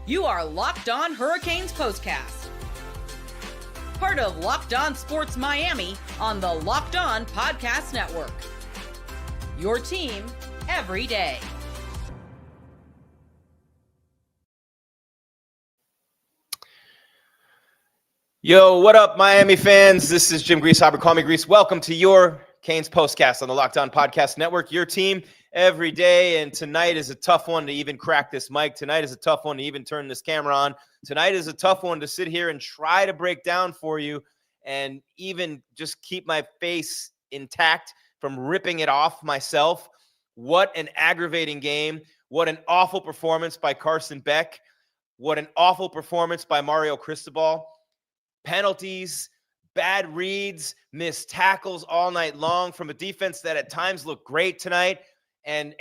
You are Locked On Hurricanes Postcast, part of Locked On Sports Miami on the Locked On Podcast Network. Your team every day. Yo, what up, Miami fans? This is Jim Grieshaber. Call me Grease. Welcome to your CANES Postcast on the Locked On Podcast Network. Your team every day. And tonight is a tough one to even crack this mic. Tonight is a tough one to even turn this camera on. Tonight is a tough one to sit here and try to break down for you and even just keep my face intact from ripping it off myself. What an aggravating game. What an awful performance by Carson Beck. What an awful performance by Mario Cristobal. Penalties, bad reads, missed tackles all night long from a defense that at times looked great tonight, and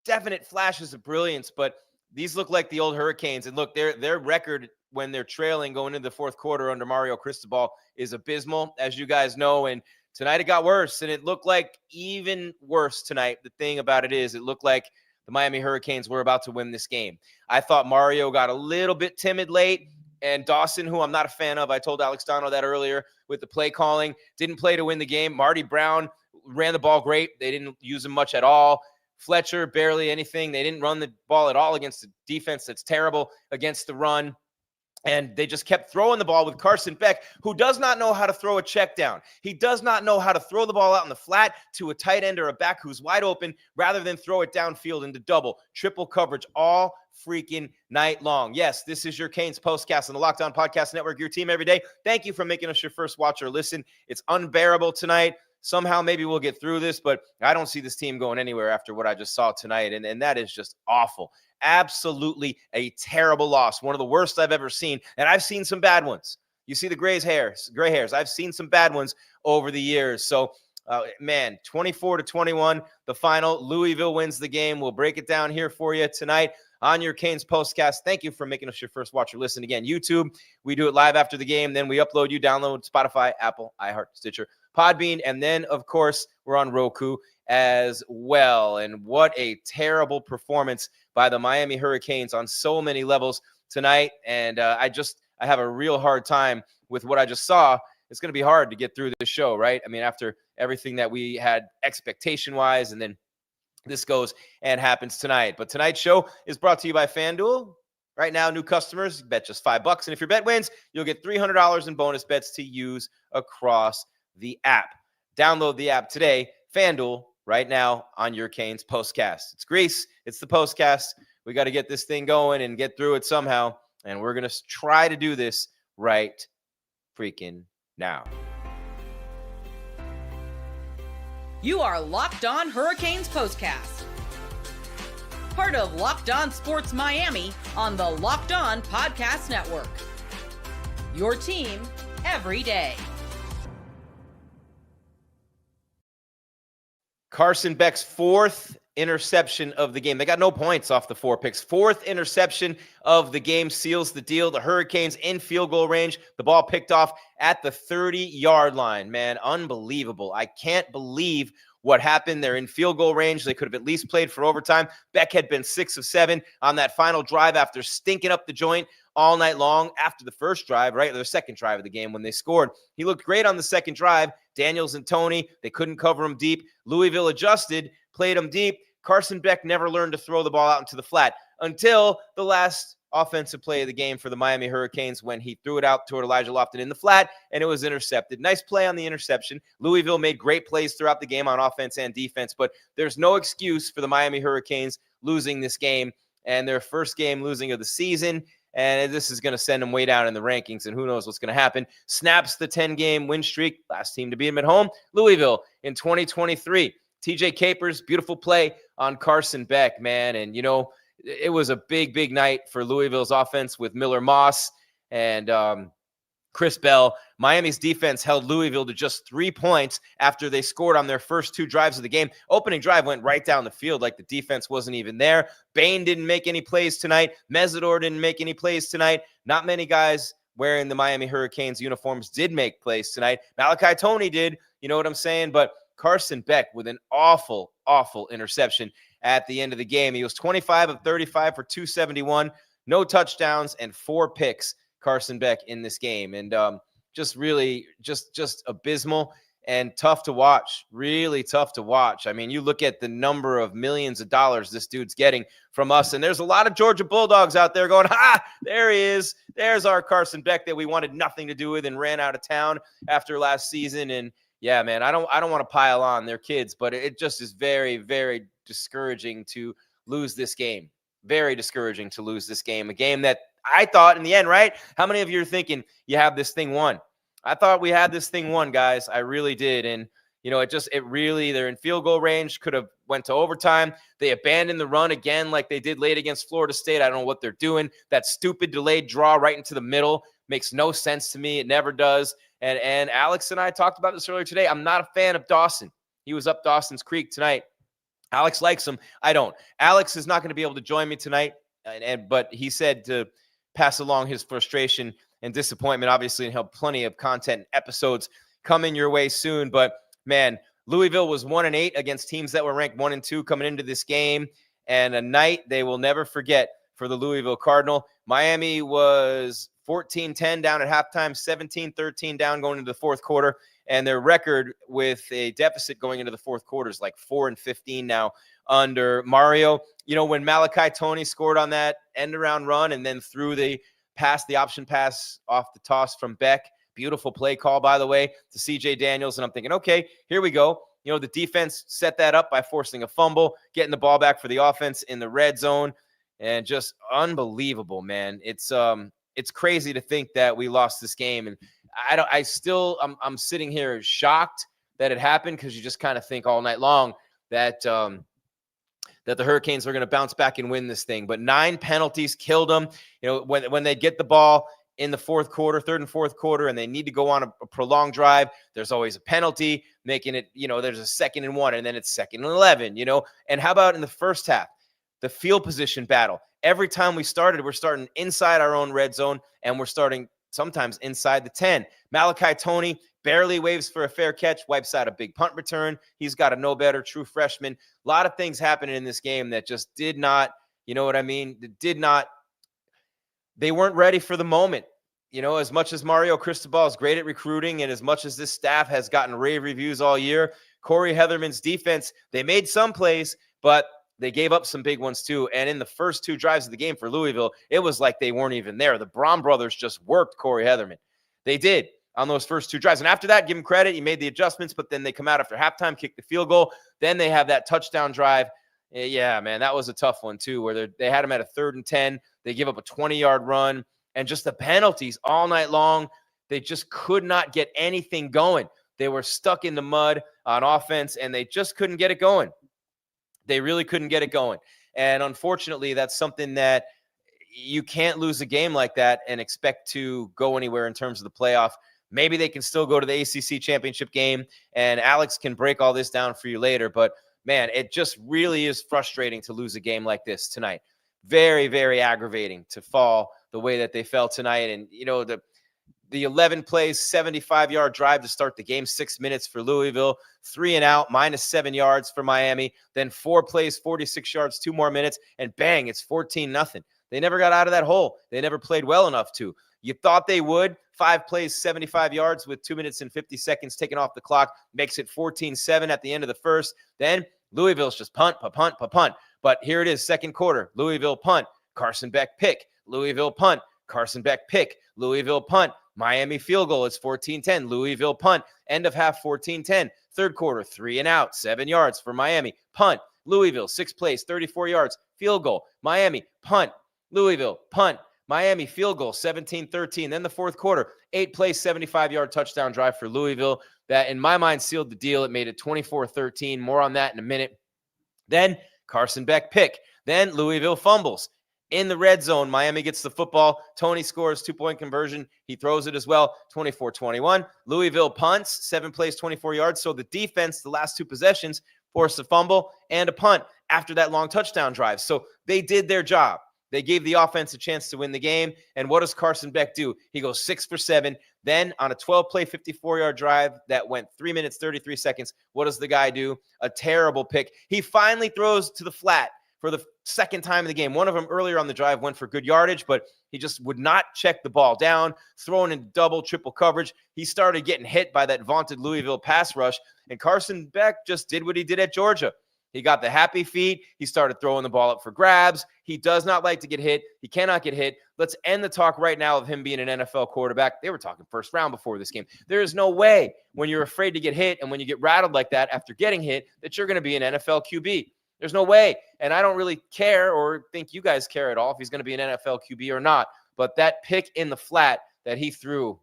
definite flashes of brilliance. But these look like the old Hurricanes. And look, their record when they're trailing going into the fourth quarter under Mario Cristobal is abysmal, as you guys know. And tonight it got worse, and it looked like even worse tonight. The thing about it is, it looked like the Miami Hurricanes were about to win this game. I thought Mario got a little bit timid late. And Dawson, who I'm not a fan of, I told Alex Donno that earlier with the play calling, didn't play to win the game. Marty Brown ran the ball great. They didn't use him much at all. Fletcher, barely anything. They didn't run the ball at all against the defense that's terrible against the run. And they just kept throwing the ball with Carson Beck, who does not know how to throw a check down. He does not know how to throw the ball out in the flat to a tight end or a back who's wide open rather than throw it downfield into double, triple coverage all freaking night long. Yes, this is your CANES Postcast on the Locked On Podcast Network, your team every day. Thank you for making us your first watch or listen. It's unbearable tonight. Somehow maybe we'll get through this, but I don't see this team going anywhere after what I just saw tonight, and that is just awful. Absolutely a terrible loss. One of the worst I've ever seen, and I've seen some bad ones. You see the gray hairs. I've seen some bad ones over the years. So, 24-21, the final. Louisville wins the game. We'll break it down here for you tonight on your CANES Postcast. Thank you for making us your first watch or listen. Again, YouTube, we do it live after the game. Then we upload you, download Spotify, Apple, iHeart, Stitcher, Podbean, and then, of course, we're on Roku as well. And what a terrible performance by the Miami Hurricanes on so many levels tonight. And I have a real hard time with what I just saw. It's going to be hard to get through this show, right? I mean, after everything that we had expectation-wise, and then this goes and happens tonight. But tonight's show is brought to you by FanDuel. Right now, new customers bet just $5. And if your bet wins, you'll get $300 in bonus bets to use across the app. Download the app today. FanDuel, right now on your CANES Postcast. It's Grease. It's the Postcast. We got to get this thing going and get through it somehow. And we're going to try to do this right freaking now. You are Locked On Hurricanes Postcast, part of Locked On Sports Miami on the Locked On Podcast Network. Your team every day. Carson Beck's fourth interception of the game. They got no points off the 4 picks. Fourth interception of the game seals the deal. The Hurricanes in field goal range. The ball picked off at the 30-yard line. Man, unbelievable. I can't believe what happened. They're in field goal range. They could have at least played for overtime. Beck had been 6 of 7 on that final drive after stinking up the joint all night long after the first drive, right? Or the second drive of the game when they scored. He looked great on the second drive. Daniels and Tony, they couldn't cover him deep. Louisville adjusted, played him deep. Carson Beck never learned to throw the ball out into the flat until the last offensive play of the game for the Miami Hurricanes when he threw it out toward Elijah Lofton in the flat, and it was intercepted. Nice play on the interception. Louisville made great plays throughout the game on offense and defense, but there's no excuse for the Miami Hurricanes losing this game, and their first game losing of the season, and this is going to send them way down in the rankings, and who knows what's going to happen. Snaps the 10-game win streak, last team to beat them at home, Louisville in 2023. TJ Capers, beautiful play on Carson Beck, man, and it was a big, big night for Louisville's offense with Miller Moss and Chris Bell. Miami's defense held Louisville to just 3 points after they scored on their first 2 drives of the game. Opening drive went right down the field like the defense wasn't even there. Bain didn't make any plays tonight. Mesidor didn't make any plays tonight. Not many guys wearing the Miami Hurricanes uniforms did make plays tonight. Malachi Tony did, you know what I'm saying? But Carson Beck with an awful, awful interception at the end of the game. He was 25 of 35 for 271. no touchdowns, and 4 picks, Carson Beck, in this game. And just really just abysmal and tough to watch, really tough to watch. I mean, you look at the number of millions of dollars this dude's getting from us, and there's a lot of Georgia Bulldogs out there going, there he is. There's our Carson Beck that we wanted nothing to do with and ran out of town after last season. And yeah, man, I don't want to pile on their kids, but it just is very, very discouraging to lose this game. Very discouraging to lose this game. A game that I thought in the end, right? How many of you are thinking you have this thing won? I thought we had this thing won, guys. I really did. And, they're in field goal range, could have went to overtime. They abandoned the run again like they did late against Florida State. I don't know what they're doing. That stupid delayed draw right into the middle makes no sense to me. It never does. And Alex and I talked about this earlier today. I'm not a fan of Dawson. He was up Dawson's Creek tonight. Alex likes him. I don't. Alex is not going to be able to join me tonight, but he said to pass along his frustration and disappointment, obviously, and he'll have plenty of content episodes coming your way soon. But, man, Louisville was 1-8 against teams that were ranked 1 and 2 coming into this game, and a night they will never forget for the Louisville Cardinal. Miami was 14-10 down at halftime, 17-13 down going into the fourth quarter, and their record with a deficit going into the fourth quarter is like 4-15 now under Mario. When Malachi Toney scored on that end-around run and then threw the option pass off the toss from Beck, beautiful play call, by the way, to CJ Daniels, and I'm thinking, okay, here we go. The defense set that up by forcing a fumble, getting the ball back for the offense in the red zone, and just unbelievable, man. It's crazy to think that we lost this game, and I'm sitting here shocked that it happened, because you just kind of think all night long that the Hurricanes are going to bounce back and win this thing. But 9 penalties killed them. When they get the ball in the third and fourth quarter, and they need to go on a prolonged drive, there's always a penalty, making it, there's a 2nd and 1, and then it's 2nd and 11, And how about in the first half? The field position battle. Every time we're starting inside our own red zone, and we're starting sometimes inside the 10. Malachi Toney barely waves for a fair catch, wipes out a big punt return. He's got a no better true freshman. A lot of things happening in this game that just did not, they weren't ready for the moment. As much as Mario Cristobal is great at recruiting, and as much as this staff has gotten rave reviews all year, Corey Heatherman's defense, they made some plays, but they gave up some big ones too. And in the first 2 drives of the game for Louisville, it was like they weren't even there. The Braun brothers just worked Corey Heatherman. They did on those first 2 drives. And after that, give him credit. He made the adjustments, but then they come out after halftime, kick the field goal. Then they have that touchdown drive. Yeah, man, that was a tough one too, where they had him at a 3rd and 10. They give up a 20-yard run, and just the penalties all night long. They just could not get anything going. They were stuck in the mud on offense, and they just couldn't get it going. They really couldn't get it going. And unfortunately, that's something that you can't lose a game like that and expect to go anywhere in terms of the playoff. Maybe they can still go to the ACC championship game, and Alex can break all this down for you later. But, man, it just really is frustrating to lose a game like this tonight. Very, very aggravating to fall the way that they fell tonight. And, the 11 plays, 75-yard drive to start the game, 6 minutes for Louisville, 3 and out, -7 yards for Miami. Then 4 plays, 46 yards, 2 more minutes, and bang, it's 14-0. They never got out of that hole. They never played well enough to. You thought they would. 5 plays, 75 yards with 2 minutes and 50 seconds taken off the clock, makes it 14-7 at the end of the first. Then Louisville's just punt. But here it is, second quarter. Louisville punt, Carson Beck pick. Louisville punt, Carson Beck pick. Louisville punt, Miami field goal. It's 14-10. Louisville punt, end of half 14-10. Third quarter, 3 and out, 7 yards for Miami. Punt, Louisville, 6 plays, 34 yards. Field goal, Miami punt, Louisville punt, Miami field goal, 17-13. Then the fourth quarter, 8 plays, 75-yard touchdown drive for Louisville. That, in my mind, sealed the deal. It made it 24-13. More on that in a minute. Then Carson Beck pick. Then Louisville fumbles. In the red zone, Miami gets the football. Toney scores, 2-point conversion. He throws it as well, 24-21. Louisville punts, 7 plays, 24 yards. So the defense, the last 2 possessions, forced a fumble and a punt after that long touchdown drive. So they did their job. They gave the offense a chance to win the game. And what does Carson Beck do? He goes 6 for 7. Then on a 12-play, 54-yard drive that went 3 minutes, 33 seconds, what does the guy do? A terrible pick. He finally throws to the flat for the second time in the game. One of them earlier on the drive went for good yardage, but he just would not check the ball down, throwing in double, triple coverage. He started getting hit by that vaunted Louisville pass rush, and Carson Beck just did what he did at Georgia. He got the happy feet. He started throwing the ball up for grabs. He does not like to get hit. He cannot get hit. Let's end the talk right now of him being an NFL quarterback. They were talking first round before this game. There is no way when you're afraid to get hit and when you get rattled like that after getting hit that you're going to be an NFL QB. There's no way. And I don't really care or think you guys care at all if he's going to be an NFL QB or not. But that pick in the flat that he threw,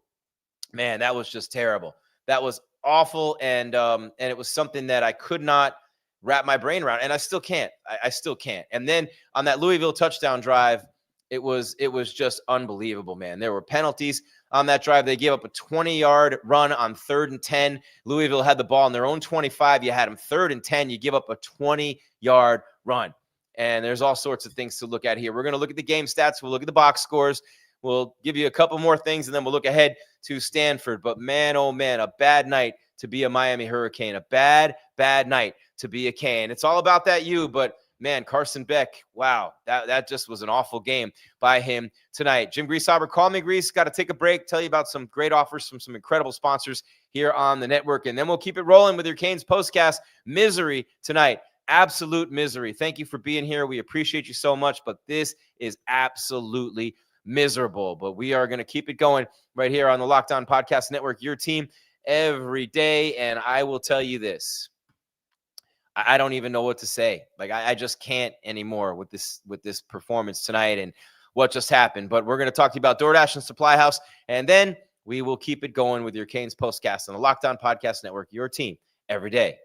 man, that was just terrible. That was awful. And it was something that I could not wrap my brain around, and I still can't. I still can't. And then on that Louisville touchdown drive, it was just unbelievable, man. There were penalties on that drive. They gave up a 20-yard run on 3rd and 10. Louisville had the ball on their own 25. You had them 3rd and 10. You give up a 20-yard run. And there's all sorts of things to look at here. We're going to look at the game stats. We'll look at the box scores. We'll give you a couple more things, and then we'll look ahead to Stanford. But man, oh man, a bad night to be a Miami Hurricane. A bad night to be a Cane. It's all about that U, but man, Carson Beck, wow, that just was an awful game by him tonight. Jim Grieshaber, call me Grease. Got to take a break, tell you about some great offers from some incredible sponsors here on the network, and then we'll keep it rolling with your Canes Postcast. Misery tonight, absolute misery. Thank you for being here. We appreciate you so much, but this is absolutely miserable. But we are going to keep it going right here on the Locked On Podcast Network, your team every day, and I will tell you this. I don't even know what to say. Like, I just can't anymore with this performance tonight and what just happened. But we're going to talk to you about DoorDash and SupplyHouse, and then we will keep it going with your Canes Postcast on the Locked On Podcast Network, your team every day.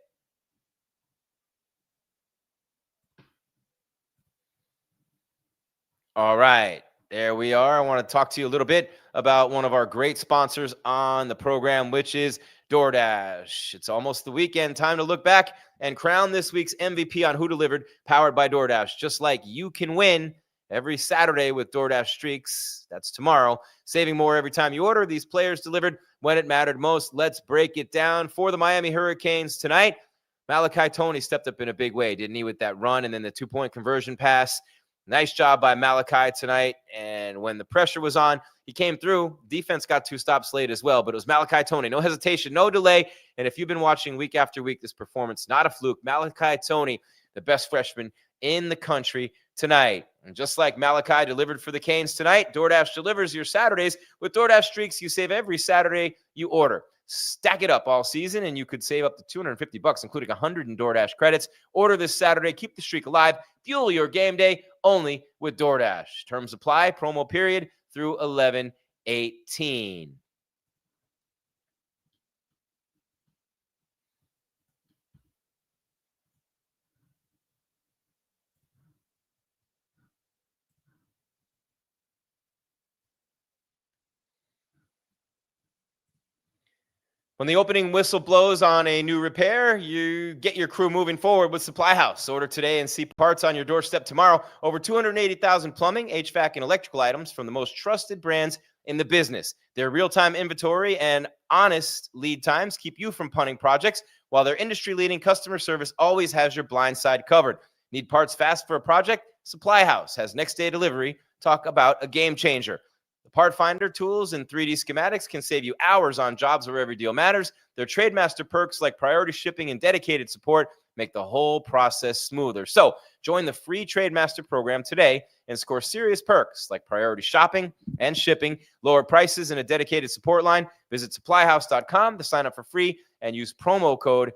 All right, there we are. I want to talk to you a little bit about one of our great sponsors on the program, which is DoorDash. It's almost the weekend. Time to look back and crown this week's MVP on Who Delivered, powered by DoorDash. Just like you can win every Saturday with DoorDash Streaks. That's tomorrow. Saving more every time you order. These players delivered when it mattered most. Let's break it down for the Miami Hurricanes tonight. Malachi Toney stepped up in a big way, didn't he, with that run and then the 2-point conversion pass. Nice job by Malachi tonight. And when the pressure was on, he came through. Defense got 2 stops late as well, but it was Malachi Toney. No hesitation, no delay. And if you've been watching week after week, this performance, not a fluke. Malachi Toney, the best freshman in the country tonight. And just like Malachi delivered for the Canes tonight, DoorDash delivers your Saturdays. With DoorDash Streaks, you save every Saturday you order. Stack it up all season, and you could save up to $250, including 100 in DoorDash credits. Order this Saturday. Keep the streak alive. Fuel your game day only with DoorDash. Terms apply. Promo period through 11/18. When the opening whistle blows on a new repair, you get your crew moving forward with SupplyHouse. Order today and see parts on your doorstep tomorrow. Over 280,000 plumbing, HVAC, and electrical items from the most trusted brands in the business. Their real-time inventory and honest lead times keep you from punting projects, while their industry-leading customer service always has your blind side covered. Need parts fast for a project? SupplyHouse has next-day delivery. Talk about a game changer. The Part Finder tools and 3D schematics can save you hours on jobs where every deal matters. Their TradeMaster perks like priority shipping and dedicated support make the whole process smoother. So join the free TradeMaster program today and score serious perks like priority shopping and shipping, lower prices, and a dedicated support line. Visit supplyhouse.com to sign up for free and use promo code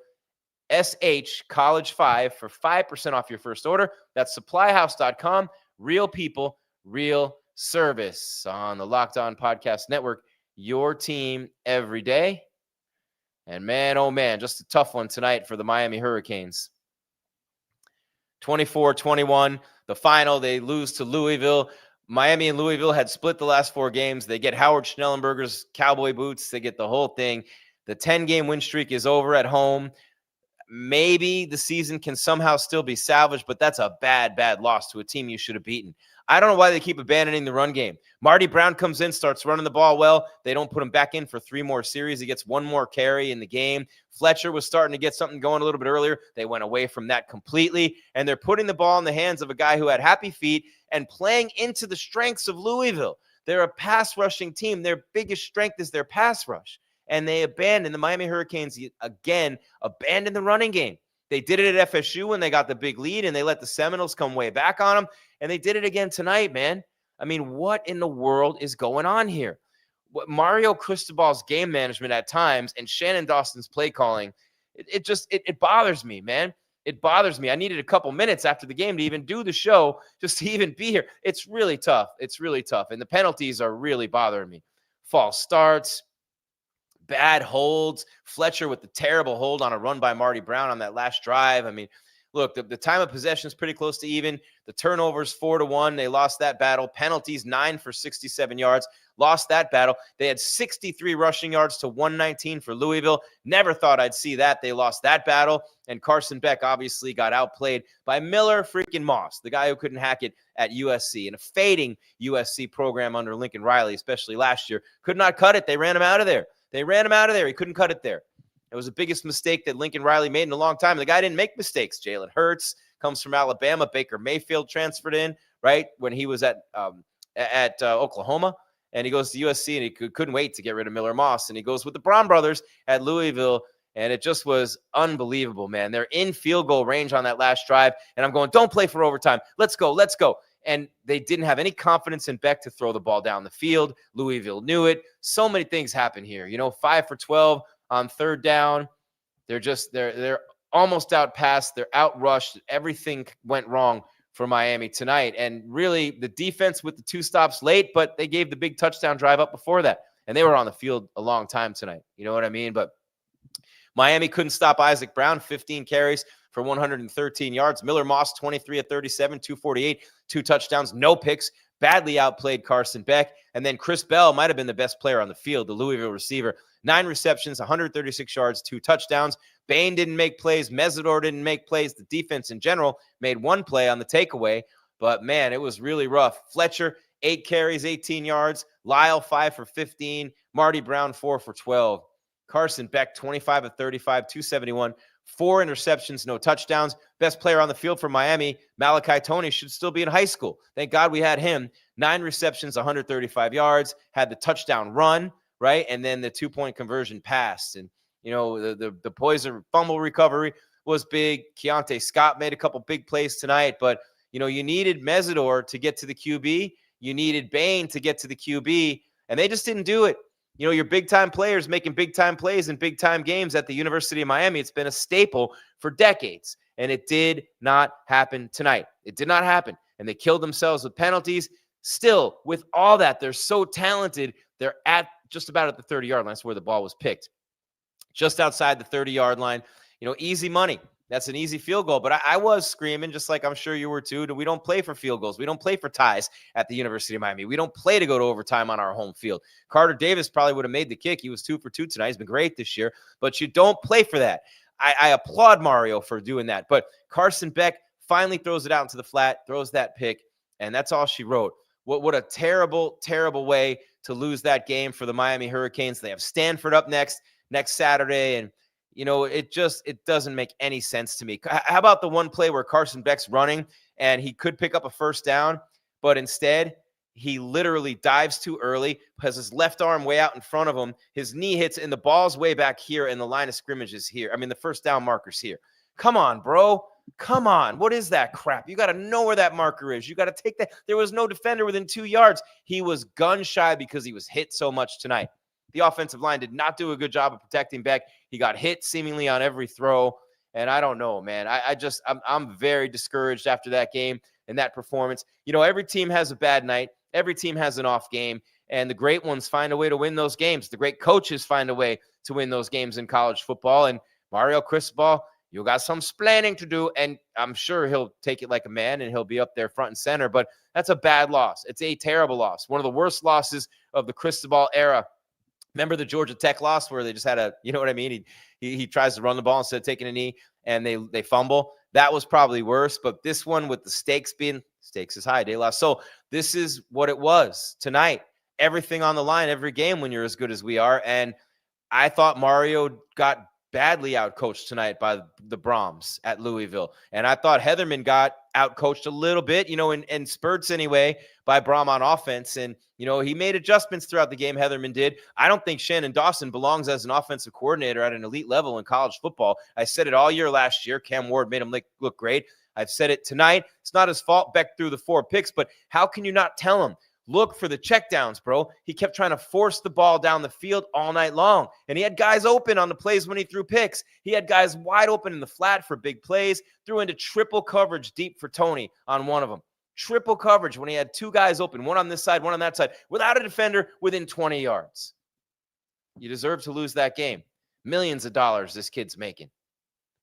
SHCollege5 for 5% off your first order. That's supplyhouse.com. Real people, real service on the Locked On Podcast Network, your team every day. And man, oh man, just a tough one tonight for the Miami Hurricanes. 24-21, the final, they lose to Louisville. Miami and Louisville had split the last 4 games. They get Howard Schnellenberger's cowboy boots. They get the whole thing. The 10-game win streak is over at home. maybe the season can somehow still be salvaged, but that's a bad, bad loss to a team you should have beaten. I don't know why they keep abandoning the run game. Marty Brown comes in, starts running the ball well. They don't put him back in for 3 more series. He gets 1 more carry in the game. Fletcher was starting to get something going a little bit earlier. They went away from that completely, and they're putting the ball in the hands of a guy who had happy feet and playing into the strengths of Louisville. They're a pass rushing team. Their biggest strength is their pass rush, and they abandoned the Miami Hurricanes again, abandoned the running game. They did it at FSU when they got the big lead, and they let the Seminoles come way back on them. And they did it again tonight, man. I mean, what in the world is going on here? What Mario Cristobal's game management at times and Shannon Dawson's play calling, it bothers me, man. It bothers me. I needed a couple minutes after the game to even do the show, just to even be here. It's really tough. It's really tough. And the penalties are really bothering me. False starts, bad holds. Fletcher with the terrible hold on a run by Marty Brown on that last drive. I mean, look, the time of possession is pretty close to even. The turnovers 4-1. They lost that battle. Penalties 9 for 67 yards. Lost that battle. They had 63 rushing yards to 119 for Louisville. Never thought I'd see that. They lost that battle. And Carson Beck obviously got outplayed by Miller freaking Moss, the guy who couldn't hack it at USC, in a fading USC program under Lincoln Riley, especially last year. Could not cut it. They ran him out of there. He couldn't cut it there. It was the biggest mistake that Lincoln Riley made in a long time. The guy didn't make mistakes. Jalen Hurts comes from Alabama. Baker Mayfield transferred in, right, when he was at Oklahoma. And he goes to USC, and he couldn't wait to get rid of Miller Moss. And he goes with the Braun brothers at Louisville, and it just was unbelievable, man. They're in field goal range on that last drive, and I'm going, don't play for overtime. Let's go. And they didn't have any confidence in Beck to throw the ball down the field. Louisville knew it. So many things happen here. 5 for 12 on 3rd down. They're almost out passed. They're out rushed. Everything went wrong for Miami tonight. And really the defense with the 2 stops late, but they gave the big touchdown drive up before that. And they were on the field a long time tonight. You know what I mean? But Miami couldn't stop Isaac Brown, 15 carries for 113 yards. Miller Moss, 23 of 37, 248, 2 touchdowns, no picks. Badly outplayed Carson Beck. And then Chris Bell might have been the best player on the field, the Louisville receiver. 9 receptions, 136 yards, 2 touchdowns. Bain didn't make plays. Mesidor didn't make plays. The defense in general made 1 play on the takeaway. But, man, it was really rough. Fletcher, 8 carries, 18 yards. Lyle, 5 for 15. Marty Brown, 4 for 12. Carson Beck, 25 of 35, 271. 4 interceptions, no touchdowns. Best player on the field for Miami, Malachi Toney, should still be in high school. Thank God we had him. 9 receptions, 135 yards. Had the touchdown run, right? And then the 2-point conversion pass. And, the Poison fumble recovery was big. Keontae Scott made a couple big plays tonight. But, you needed Mesidor to get to the QB. You needed Bain to get to the QB. And they just didn't do it. Your big-time players making big-time plays in big-time games at the University of Miami. It's been a staple for decades, and it did not happen tonight. It did not happen, and they killed themselves with penalties. Still, with all that, they're so talented. They're at just about at the 30-yard line. That's where the ball was picked. Just outside the 30-yard line. Easy money. That's an easy field goal. But I was screaming, just like I'm sure you were too. We don't play for field goals. We don't play for ties at the University of Miami. We don't play to go to overtime on our home field. Carter Davis probably would have made the kick. He was 2 for 2 tonight. He's been great this year. But you don't play for that. I applaud Mario for doing that. But Carson Beck finally throws it out into the flat, throws that pick, and that's all she wrote. What a terrible, terrible way to lose that game for the Miami Hurricanes. They have Stanford up next Saturday, and it doesn't make any sense to me. How about the one play where Carson Beck's running and he could pick up a 1st down, but instead he literally dives too early, has his left arm way out in front of him. His knee hits and the ball's way back here and the line of scrimmage is here. I mean, the 1st down marker's here. Come on, bro. Come on. What is that crap? You got to know where that marker is. You got to take that. There was no defender within 2 yards. He was gun shy because he was hit so much tonight. The offensive line did not do a good job of protecting Beck. He got hit seemingly on every throw. And I don't know, man. I'm very discouraged after that game and that performance. Every team has a bad night. Every team has an off game. And the great ones find a way to win those games. The great coaches find a way to win those games in college football. And Mario Cristobal, you got some splaining to do. And I'm sure he'll take it like a man and he'll be up there front and center. But that's a bad loss. It's a terrible loss. One of the worst losses of the Cristobal era. Remember the Georgia Tech loss where they just had you know what I mean? He tries to run the ball instead of taking a knee and they fumble. That was probably worse. But this one with the stakes is high, De La. So this is what it was tonight. Everything on the line, every game when you're as good as we are. And I thought Mario got badly outcoached tonight by the Brahms at Louisville. And I thought Heatherman got outcoached a little bit, in spurts anyway, by Brahm on offense. And, he made adjustments throughout the game, Heatherman did. I don't think Shannon Dawson belongs as an offensive coordinator at an elite level in college football. I said it all year last year. Cam Ward made him look great. I've said it tonight. It's not his fault. Beck threw the 4 picks, but how can you not tell him? Look for the checkdowns, bro. He kept trying to force the ball down the field all night long. And he had guys open on the plays when he threw picks. He had guys wide open in the flat for big plays. Threw into triple coverage deep for Tony on one of them. Triple coverage when he had 2 guys open, one on this side, one on that side, without a defender within 20 yards. You deserve to lose that game. Millions of dollars this kid's making.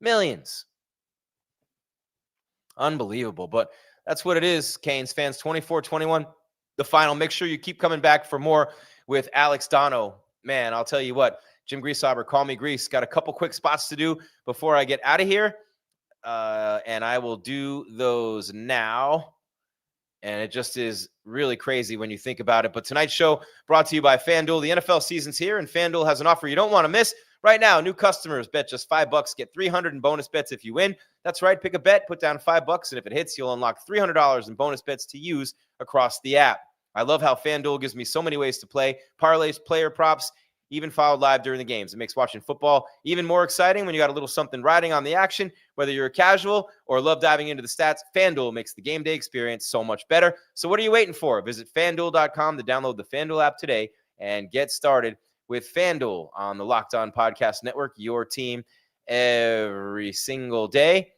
Millions. Unbelievable. But that's what it is, Canes fans. 24-21. The final. Make sure you keep coming back for more with Alex Donno. Man, I'll tell you what, Jim Grieshaber, call me Grease. Got a couple quick spots to do before I get out of here. And I will do those now. And it just is really crazy when you think about it. But tonight's show brought to you by FanDuel. The NFL season's here, and FanDuel has an offer you don't want to miss. Right now, new customers bet just $5, get $300 in bonus bets if you win. That's right. Pick a bet, put down $5, and if it hits, you'll unlock $300 in bonus bets to use across the app. I love how FanDuel gives me so many ways to play. Parlays, player props, even followed live during the games. It makes watching football even more exciting when you got a little something riding on the action. Whether you're a casual or love diving into the stats, FanDuel makes the game day experience so much better. So what are you waiting for? Visit FanDuel.com to download the FanDuel app today and get started with FanDuel on the Locked On Podcast Network, your team every single day.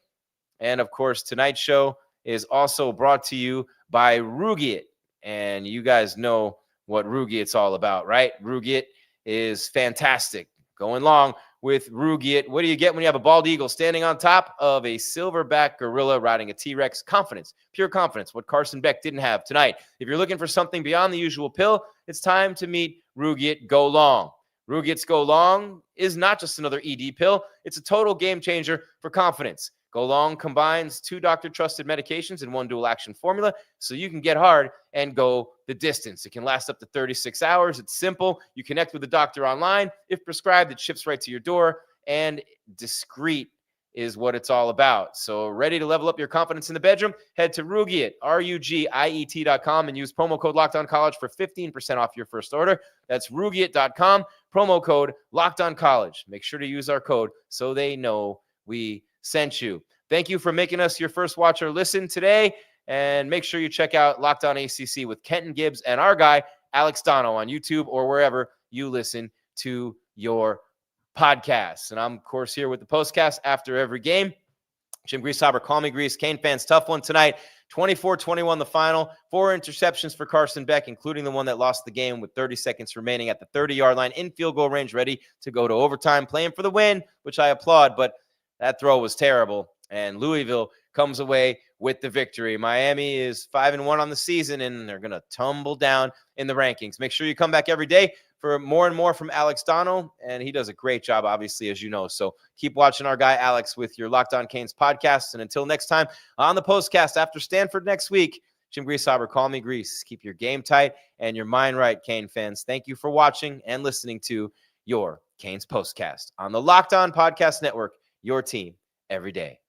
And, of course, tonight's show is also brought to you by Rugiet. And you guys know what Rugiet's all about, right? Rugiet is fantastic. Going long with Rugiet. What do you get when you have a bald eagle standing on top of a silverback gorilla riding a T-Rex? Confidence, pure confidence, what Carson Beck didn't have tonight. If you're looking for something beyond the usual pill, it's time to meet Rugiet Go Long. Rugiet's Go Long is not just another ED pill. It's a total game changer for confidence. Go Long combines 2 doctor-trusted medications in one dual-action formula so you can get hard and go the distance. It can last up to 36 hours. It's simple. You connect with the doctor online. If prescribed, it ships right to your door. And discreet is what it's all about. So ready to level up your confidence in the bedroom? Head to Rugiet, RUGIET.com, and use promo code LOCKEDONCollege for 15% off your first order. That's Rugiet.com, promo code LOCKEDONCollege. Make sure to use our code so they know we sent you. Thank you for making us your first watch or listen today. And make sure you check out Locked On ACC with Kenton Gibbs and our guy, Alex Donno, on YouTube or wherever you listen to your podcasts. And I'm, of course, here with the postcast after every game. Jim Grieshaber, call me Grease. Cane fans, tough one tonight. 24-21 the final. 4 interceptions for Carson Beck, including the one that lost the game with 30 seconds remaining at the 30-yard line in field goal range, ready to go to overtime, playing for the win, which I applaud. But that throw was terrible, and Louisville comes away with the victory. Miami is 5-1 on the season, and they're going to tumble down in the rankings. Make sure you come back every day for more and more from Alex Donno, and he does a great job, obviously, as you know. So keep watching our guy Alex with your Locked On Canes podcast, and until next time on the postcast after Stanford next week, Jim Grieshaber, call me Grease. Keep your game tight and your mind right, Cane fans. Thank you for watching and listening to your Canes postcast on the Locked On Podcast Network, your team every day.